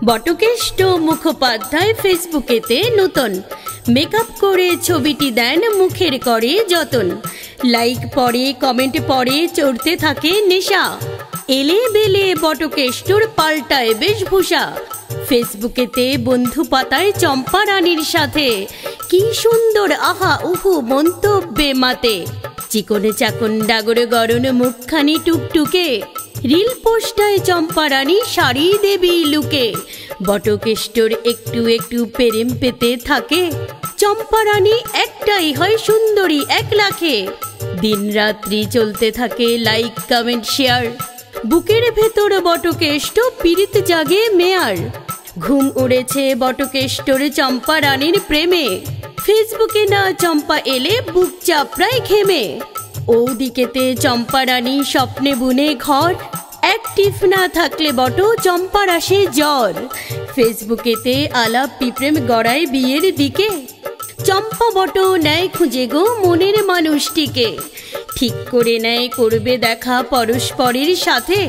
বটকেষ্ট মুখোপাধ্যায় ফেসবুকেতে নতুন মেকআপ করে ছবিটি দেন মুখের করে যতন। লাইক পড়ে কমেন্ট পড়ে চড়তে থাকে নেশা। এলে বেলে বটকেষ্টর পাল্টায় বেশভূষা। ফেসবুকেতে বন্ধু পাতায় চম্পা রানীর সাথে কি সুন্দর আহা উহু মন্তব্যে মাতে। চিকনে চাকন ডাগরে গরন মুখখানি টুকটুকে। রিল পোস্টায় চম্পা রানী শাড়ি দেবী লুকে। বটকেষ্টর একটু একটু প্রেম পেতে থাকে। চম্পা রানী একটাই হয় সুন্দরী 1 লাখে। দিন রাত্রি চলতে থাকে লাইক কমেন্ট শেয়ার। বুকের ভেতর বটকেষ্ট পীড়িত জাগে মেয়ার। ঘুম উড়েছে বটকেষ্টর চম্পা রানীর প্রেমে। ফেসবুকে না চম্পা এলে বুক চাপড়ায় ঘেমে। ওদিকেতে চম্পা রানী স্বপ্নে বুনে ঘর। অ্যাক্টিভ না থাকলে বট চম্পার আসে জ্বর। ফেসবুকেতে আলাপ পিপ্রেম গড়ায় বিয়ের দিকে। চম্পা বট নেয় খুঁজে গো মনের মানুষটিকে। ঠিক করে নেয় করবে দেখা পরস্পরের সাথে।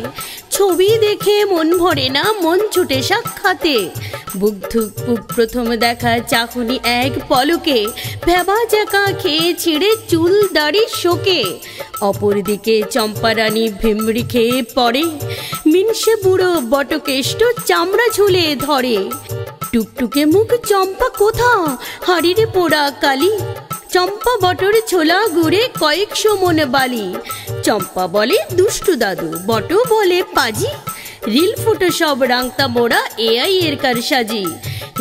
ছবি দেখে মন ভরে না মন ছুটে সাক্ষাতে। বুক ধুকপুক প্রথম দেখা চাকুনি 1 পলকে। ভেবা চাকা খেয়ে ছিঁড়ে চুল দাড়ি শোকে। অপরদিকে চম্পা রানী ভিমড়ি খেয়ে পড়ে। মিনসে বুড়ো বটকেষ্ট চামড়া ঝুলে ধরে। টুকটুকে মুখ চম্পা কোথা হাড়ির পোড়া কালি। চম্পা বটর ছোলা গুড়ে কয়েকশো মন বালি। চম্পা বলে দুষ্টু দাদু বট বলে পাজি। রিল ফটোশপ রাংতা মোড়া এআই এর কারসাজি।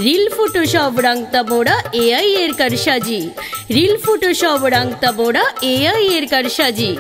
রিল ফটোশপ রাংতা মোড়া এআই এর কারসাজি। রিল ফটোশপ রাংতা মোড়া এআই এর কারসাজি।